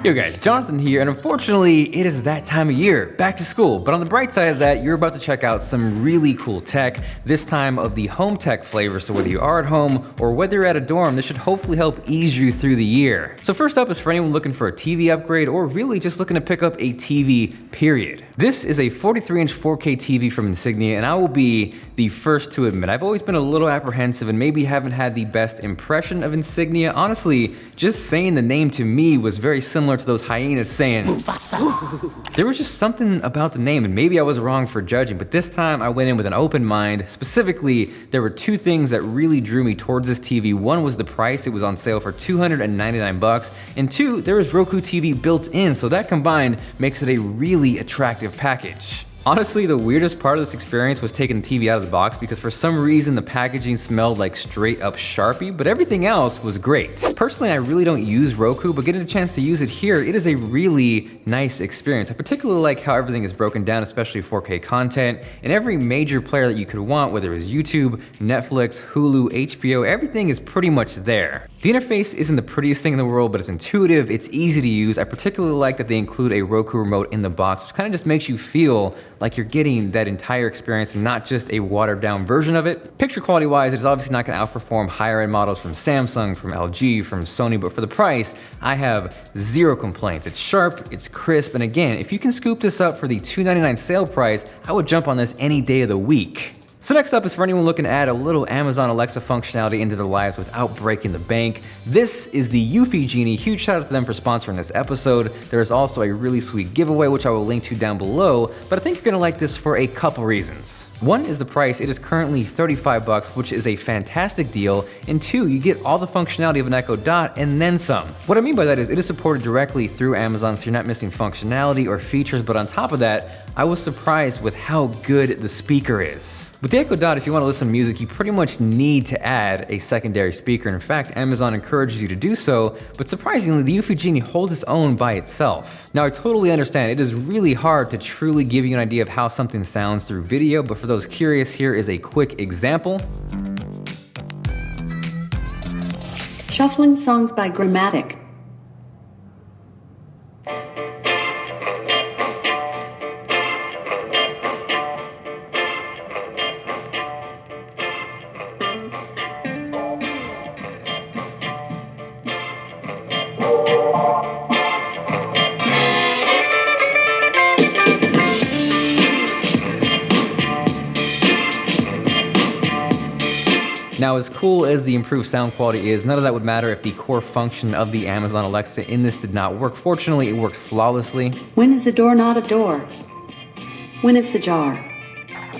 Yo guys, Jonathan here, and unfortunately, it is that time of year, back to school. But on the bright side of that, you're about to check out some really cool tech, this time of the home tech flavor. So whether you are at home or whether you're at a dorm, this should hopefully help ease you through the year. So first up is for anyone looking for a TV upgrade or really just looking to pick up a TV, period. This is a 43-inch 4K TV from Insignia, and I will be the first to admit, I've always been a little apprehensive and maybe haven't had the best impression of Insignia. Honestly, just saying the name to me was very similar to those hyenas saying Mufasa. There was just something about the name, and maybe I was wrong for judging, but this time I went in with an open mind. Specifically, there were two things that really drew me towards this TV. One was the price. It was on sale for $299, and two, there was Roku TV built in, so that combined makes it a really attractive package. Honestly, the weirdest part of this experience was taking the TV out of the box because for some reason the packaging smelled like straight up Sharpie, but everything else was great. Personally, I really don't use Roku, but getting a chance to use it here, it is a really nice experience. I particularly like how everything is broken down, especially 4K content, and every major player that you could want, whether it was YouTube, Netflix, Hulu, HBO, everything is pretty much there. The interface isn't the prettiest thing in the world, but it's intuitive, it's easy to use. I particularly like that they include a Roku remote in the box, which kind of just makes you feel like you're getting that entire experience and not just a watered down version of it. Picture quality wise, it's obviously not gonna outperform higher end models from Samsung, from LG, from Sony, but for the price, I have zero complaints. It's sharp, it's crisp, and again, if you can scoop this up for the $299 sale price, I would jump on this any day of the week. So next up is for anyone looking to add a little Amazon Alexa functionality into their lives without breaking the bank. This is the Eufy Genie. Huge shout out to them for sponsoring this episode. There is also a really sweet giveaway, which I will link to down below, but I think you're gonna like this for a couple reasons. One is the price. It is currently $35, which is a fantastic deal. And two, you get all the functionality of an Echo Dot and then some. What I mean by that is it is supported directly through Amazon, so you're not missing functionality or features, but on top of that, I was surprised with how good the speaker is. With the Echo Dot, if you want to listen to music, you pretty much need to add a secondary speaker. In fact, Amazon encourages you to do so, but surprisingly, the Eufy Genie holds its own by itself. Now, I totally understand it is really hard to truly give you an idea of how something sounds through video, but for those curious, here is a quick example. Shuffling songs by Grammatic. Now, as cool as the improved sound quality is, none of that would matter if the core function of the Amazon Alexa in this did not work. Fortunately, it worked flawlessly. When is a door not a door? When it's ajar.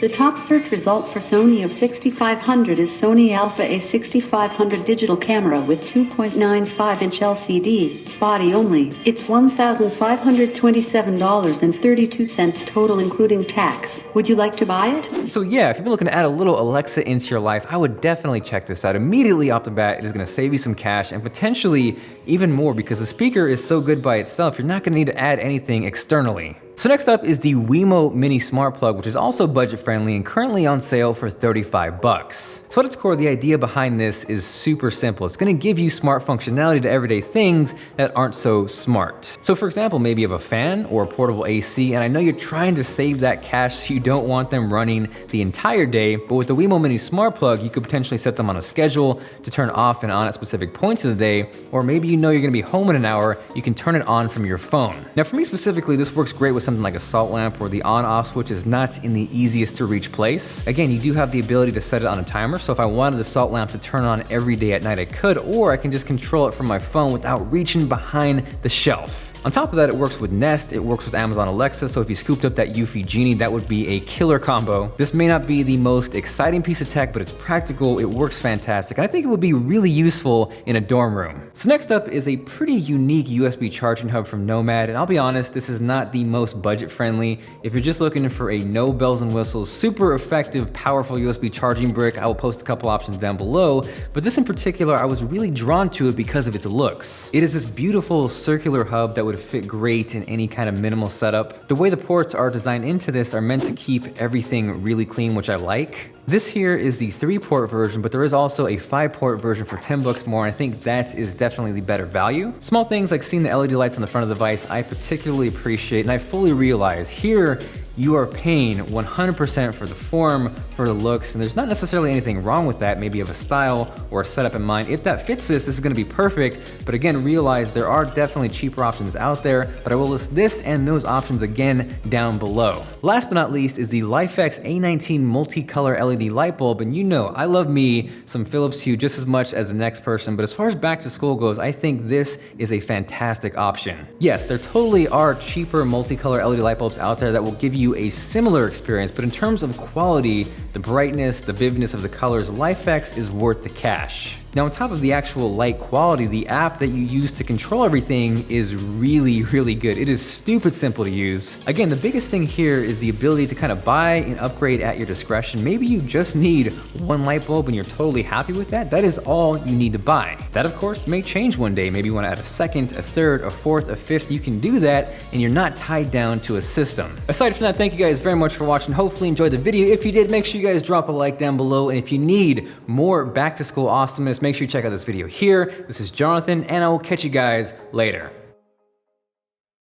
The top search result for Sony A6500 is Sony Alpha A6500 digital camera with 2.95-inch LCD, body only. It's $1,527.32 total including tax. Would you like to buy it? So yeah, if you've been looking to add a little Alexa into your life, I woght definitely check this out. Immediately off the bat, it is gonna save you some cash and potentially even more because the speaker is so good by itself, you're not gonna need to add anything externally. So next up is the Wemo Mini Smart Plug, which is also budget friendly and currently on sale for $35. So at its core, the idea behind this is super simple. It's gonna give you smart functionality to everyday things that aren't so smart. So for example, maybe you have a fan or a portable AC, and I know you're trying to save that cash so you don't want them running the entire day, but with the Wemo Mini Smart Plug, you could potentially set them on a schedule to turn off and on at specific points of the day, or maybe you know you're gonna be home in an hour, you can turn it on from your phone. Now for me specifically, this works great with something like a salt lamp where the on-off switch is not in the easiest to reach place. Again, you do have the ability to set it on a timer, so if I wanted the salt lamp to turn on every day at night, I could, or I can just control it from my phone without reaching behind the shelf. On top of that, it works with Nest, it works with Amazon Alexa, so if you scooped up that Eufy Genie, that would be a killer combo. This may not be the most exciting piece of tech, but it's practical, it works fantastic, and I think it would be really useful in a dorm room. So next up is a pretty unique USB charging hub from Nomad, and I'll be honest, this is not the most budget friendly. If you're just looking for a no bells and whistles, super effective, powerful USB charging brick, I will post a couple options down below, but this in particular, I was really drawn to it because of its looks. It is this beautiful circular hub that would would fit great in any kind of minimal setup. The way the ports are designed into this are meant to keep everything really clean, which I like. This here is the 3-port version, but there is also a 5-port version for 10 bucks more, and I think that is definitely the better value. Small things like seeing the LED lights on the front of the device, I particularly appreciate, and I fully realize here, you are paying 100% for the form, for the looks, and there's not necessarily anything wrong with that. Maybe you have a style or a setup in mind. If that fits this is gonna be perfect, but again, realize there are definitely cheaper options out there, but I will list this and those options again down below. Last but not least is the LIFX A19 multicolor LED light bulb, and you know, I love me some Philips Hue just as much as the next person, but as far as back to school goes, I think this is a fantastic option. Yes, there totally are cheaper multicolor LED light bulbs out there that will give you a similar experience, but in terms of quality, the brightness, the vividness of the colors, LIFX is worth the cash. Now on top of the actual light quality, the app that you use to control everything is really, really good. It is stupid simple to use. Again, the biggest thing here is the ability to kind of buy and upgrade at your discretion. Maybe you just need one light bulb and you're totally happy with that. That is all you need to buy. That of course may change one day. Maybe you want to add a second, a third, a fourth, a fifth. You can do that and you're not tied down to a system. Aside from that, thank you guys very much for watching. Hopefully you enjoyed the video. If you did, make sure you guys drop a like down below. And if you need more back to school awesomeness, make sure you check out this video here. This is Jonathan, and I will catch you guys later.